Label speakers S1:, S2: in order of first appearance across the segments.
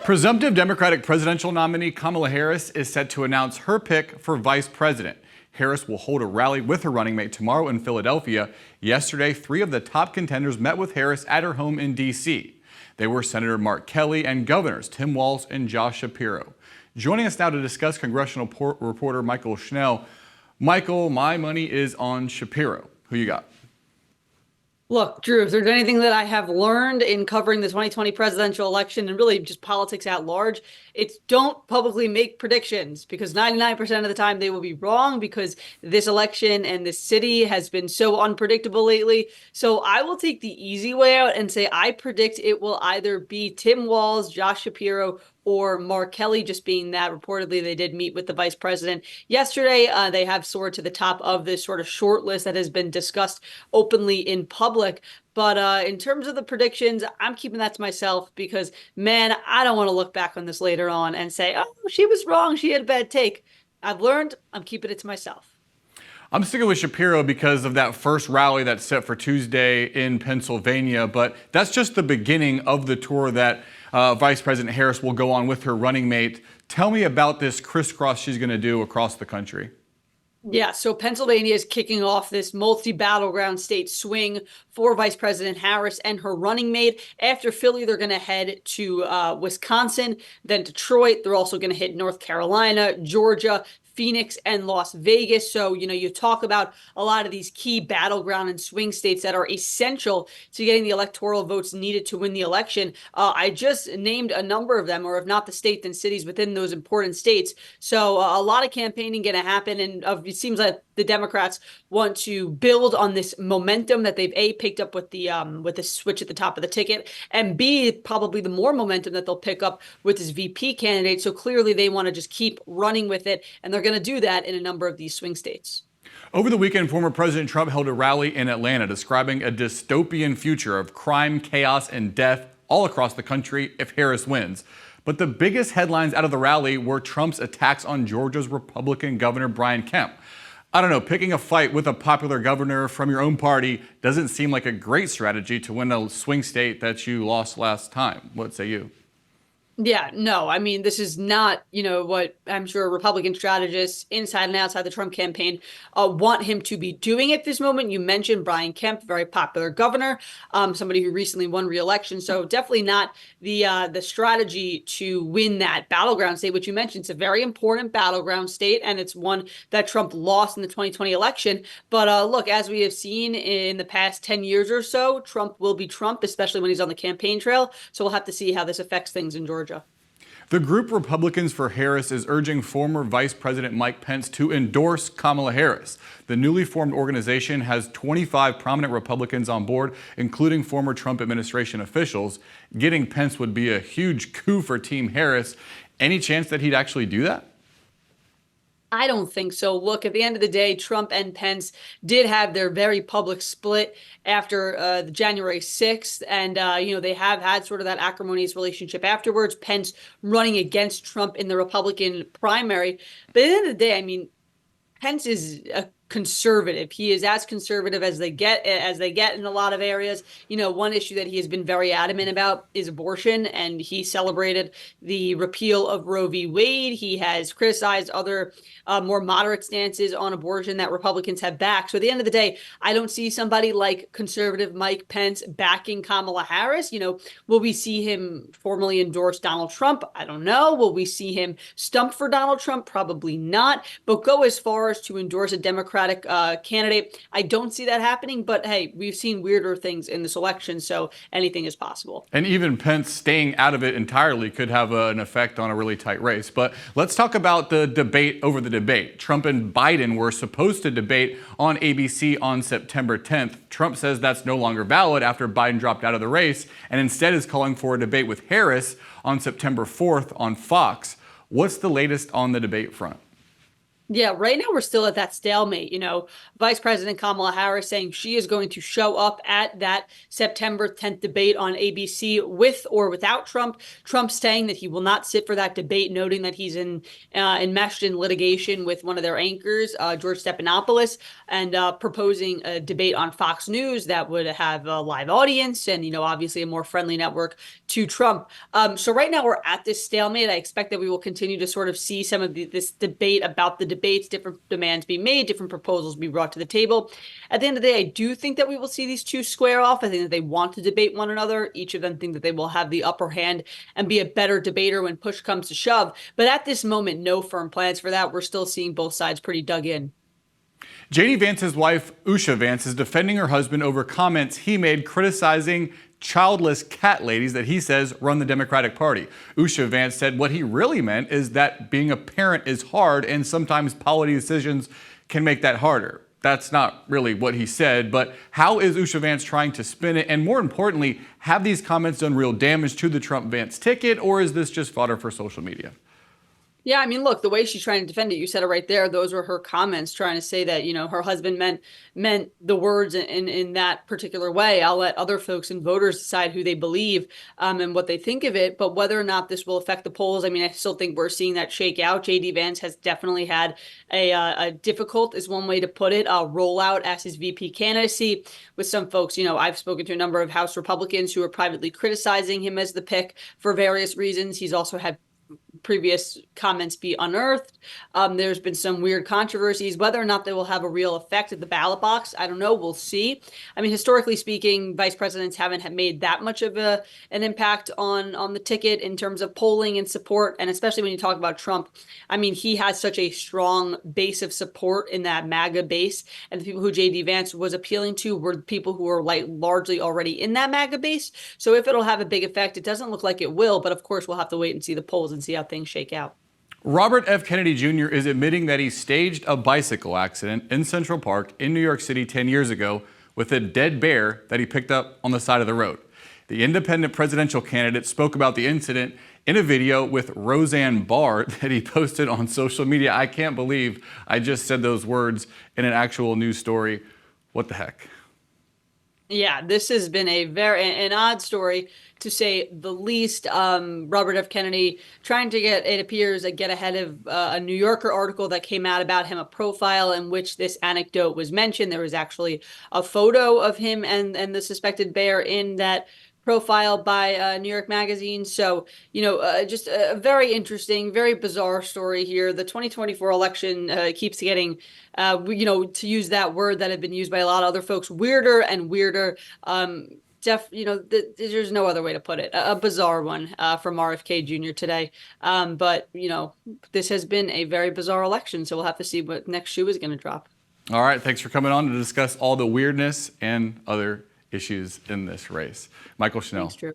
S1: Presumptive Democratic presidential nominee Kamala Harris is set to announce her pick for vice president. Harris will hold a rally with her running mate tomorrow in Philadelphia. Yesterday, 3 of the top contenders met with Harris at her home in D.C. They were Senator Mark Kelly and Governors Tim Walz and Josh Shapiro. Joining us now to discuss congressional reporter Michael Schnell. Michael, my money is on Shapiro. Who you got?
S2: Look, Drew, if there's anything that I have learned in covering the 2020 presidential election and really just politics at large, it's don't publicly make predictions, because 99% of the time they will be wrong, because this election and this city has been so unpredictable lately. So I will take the easy way out and say I predict it will either be Tim Walz, Josh Shapiro, or Mark Kelly, just being that reportedly they did meet with the vice president yesterday. They have soared to the top of this sort of short list that has been discussed openly in public. But in terms of the predictions, I'm keeping that to myself because, man, I don't want to look back on this later on and say, oh, she was wrong, she had a bad take. I've learned, I'm keeping it to myself.
S1: I'm sticking with Shapiro because of that first rally that's set for Tuesday in Pennsylvania, but that's just the beginning of the tour that Vice President Harris will go on with her running mate. Tell me about this crisscross she's going to do across the country.
S2: Yeah, so Pennsylvania is kicking off this multi-battleground state swing for Vice President Harris and her running mate. After Philly, they're going to head to Wisconsin, then Detroit. They're also going to hit North Carolina, Georgia, Phoenix, and Las Vegas. So, you talk about a lot of these key battleground and swing states that are essential to getting the electoral votes needed to win the election. I just named a number of them, or if not the state, then cities within those important states. So a lot of campaigning going to happen, and it seems like the Democrats want to build on this momentum that they've picked up with the switch at the top of the ticket, and B, probably the more momentum that they'll pick up with this VP candidate. So clearly they want to just keep running with it, and they're going to do that in a number of these swing states.
S1: Over the weekend, former President Trump held a rally in Atlanta describing a dystopian future of crime, chaos, and death all across the country if Harris wins. But the biggest headlines out of the rally were Trump's attacks on Georgia's Republican Governor Brian Kemp. I don't know, picking a fight with a popular governor from your own party doesn't seem like a great strategy to win a swing state that you lost last time. What say you?
S2: Yeah, no, I mean, this is not, what I'm sure Republican strategists inside and outside the Trump campaign want him to be doing at this moment. You mentioned Brian Kemp, very popular governor, somebody who recently won re-election. So definitely not the strategy to win that battleground state, which you mentioned. It's a very important battleground state, and it's one that Trump lost in the 2020 election. But look, as we have seen in the past 10 years or so, Trump will be Trump, especially when he's on the campaign trail. So we'll have to see how this affects things in Georgia.
S1: The group Republicans for Harris is urging former Vice President Mike Pence to endorse Kamala Harris. The newly formed organization has 25 prominent Republicans on board, including former Trump administration officials. Getting Pence would be a huge coup for Team Harris. Any chance that he'd actually do that?
S2: I don't think so. Look, at the end of the day, Trump and Pence did have their very public split after the January 6th. And, they have had sort of that acrimonious relationship afterwards, Pence running against Trump in the Republican primary. But at the end of the day, I mean, Pence is a conservative. He is as conservative as they get in a lot of areas. One issue that he has been very adamant about is abortion, and he celebrated the repeal of Roe v. Wade. He has criticized other more moderate stances on abortion that Republicans have backed. So at the end of the day, I don't see somebody like conservative Mike Pence backing Kamala Harris. Will we see him formally endorse Donald Trump? I don't know. Will we see him stump for Donald Trump? Probably not. But go as far as to endorse a Democratic candidate, I don't see that happening. But hey, we've seen weirder things in this election, so anything is possible.
S1: And even Pence staying out of it entirely could have an effect on a really tight race. But let's talk about the debate over the debate. Trump and Biden were supposed to debate on ABC on September 10th. Trump says that's no longer valid after Biden dropped out of the race, and instead is calling for a debate with Harris on September 4th on Fox. What's the latest on the debate front?
S2: Yeah, right now we're still at that stalemate. Vice President Kamala Harris saying she is going to show up at that September 10th debate on ABC with or without Trump. Trump saying that he will not sit for that debate, noting that he's enmeshed in litigation with one of their anchors, George Stephanopoulos, and proposing a debate on Fox News that would have a live audience and, obviously a more friendly network to Trump. So right now we're at this stalemate. I expect that we will continue to sort of see some of this debate about the debates, different demands be made, different proposals be brought to the table. At the end of the day, I do think that we will see these two square off. I think that they want to debate one another. Each of them think that they will have the upper hand and be a better debater when push comes to shove. But at this moment, no firm plans for that. We're still seeing both sides pretty dug in.
S1: J.D. Vance's wife, Usha Vance, is defending her husband over comments he made criticizing childless cat ladies that he says run the Democratic Party. Usha Vance said what he really meant is that being a parent is hard and sometimes policy decisions can make that harder. That's not really what he said, but how is Usha Vance trying to spin it? And more importantly, have these comments done real damage to the Trump-Vance ticket, or is this just fodder for social media?
S2: Yeah, I mean, look, the way she's trying to defend it, you said it right there. Those were her comments trying to say that, her husband meant the words in that particular way. I'll let other folks and voters decide who they believe and what they think of it. But whether or not this will affect the polls, I mean, I still think we're seeing that shake out. J.D. Vance has definitely had a difficult, is one way to put it, rollout as his VP candidacy with some folks. I've spoken to a number of House Republicans who are privately criticizing him as the pick for various reasons. He's also had previous comments be unearthed. There's been some weird controversies. Whether or not they will have a real effect at the ballot box, I don't know. We'll see. I mean, historically speaking, vice presidents haven't made that much of an impact on the ticket in terms of polling and support. And especially when you talk about Trump, I mean, he has such a strong base of support in that MAGA base. And the people who J.D. Vance was appealing to were people who are largely already in that MAGA base. So if it'll have a big effect, it doesn't look like it will. But of course, we'll have to wait and see the polls and see how things shake out.
S1: Robert F. Kennedy Jr. is admitting that he staged a bicycle accident in Central Park in New York City 10 years ago with a dead bear that he picked up on the side of the road. The independent presidential candidate spoke about the incident in a video with Roseanne Barr that he posted on social media. I can't believe I just said those words in an actual news story. What the heck?
S2: Yeah, this has been an odd story, to say the least. Robert F. Kennedy trying to it appears, get ahead of a New Yorker article that came out about him, a profile in which this anecdote was mentioned. There was actually a photo of him and the suspected bear in that profile by New York Magazine. So, just a very interesting, very bizarre story here. The 2024 election keeps getting, to use that word that had been used by a lot of other folks, weirder and weirder. There's no other way to put it. A bizarre one from RFK Jr. today. But, this has been a very bizarre election. So we'll have to see what next shoe is going to drop.
S1: All right. Thanks for coming on to discuss all the weirdness and other issues in this race. Michael Schnell.
S2: Thanks, Drew.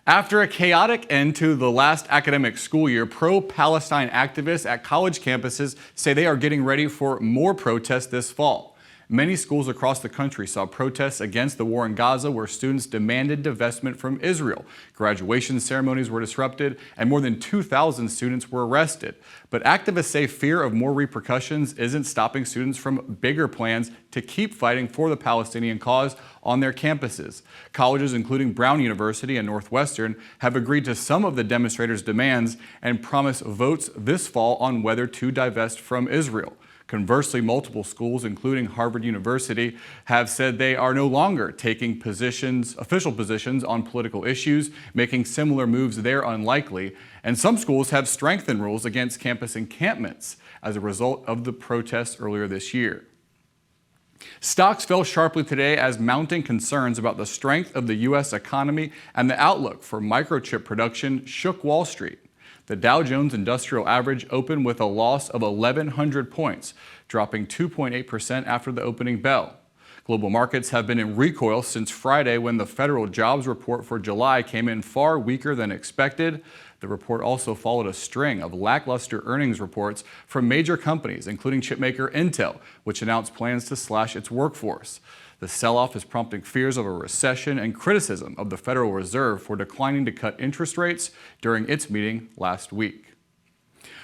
S1: After a chaotic end to the last academic school year, pro-Palestine activists at college campuses say they are getting ready for more protests this fall. Many schools across the country saw protests against the war in Gaza, where students demanded divestment from Israel. Graduation ceremonies were disrupted, and more than 2,000 students were arrested. But activists say fear of more repercussions isn't stopping students from bigger plans to keep fighting for the Palestinian cause on their campuses. Colleges, including Brown University and Northwestern, have agreed to some of the demonstrators' demands and promise votes this fall on whether to divest from Israel. Conversely, multiple schools, including Harvard University, have said they are no longer taking official positions on political issues, making similar moves there unlikely. And some schools have strengthened rules against campus encampments as a result of the protests earlier this year. Stocks fell sharply today as mounting concerns about the strength of the U.S. economy and the outlook for microchip production shook Wall Street. The Dow Jones Industrial Average opened with a loss of 1,100 points, dropping 2.8% after the opening bell. Global markets have been in recoil since Friday, when the federal jobs report for July came in far weaker than expected. The report also followed a string of lackluster earnings reports from major companies, including chipmaker Intel, which announced plans to slash its workforce. The sell-off is prompting fears of a recession and criticism of the Federal Reserve for declining to cut interest rates during its meeting last week.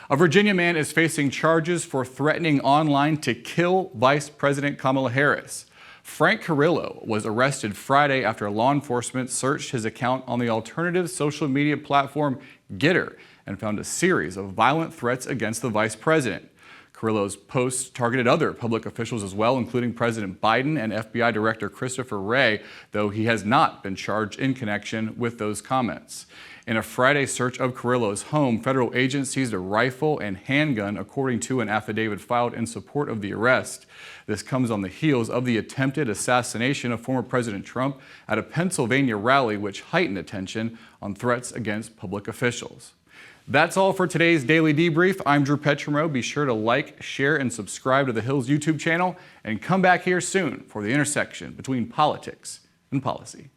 S1: A Virginia man is facing charges for threatening online to kill Vice President Kamala Harris. Frank Carrillo was arrested Friday after law enforcement searched his account on the alternative social media platform Getter and found a series of violent threats against the vice president. Carrillo's posts targeted other public officials as well, including President Biden and FBI Director Christopher Wray, though he has not been charged in connection with those comments. In a Friday search of Carrillo's home, federal agents seized a rifle and handgun, according to an affidavit filed in support of the arrest. This comes on the heels of the attempted assassination of former President Trump at a Pennsylvania rally, which heightened attention on threats against public officials. That's all for today's Daily Debrief. I'm Drew Petrimoulx. Be sure to like, share, and subscribe to the Hills YouTube channel, and come back here soon for the intersection between politics and policy.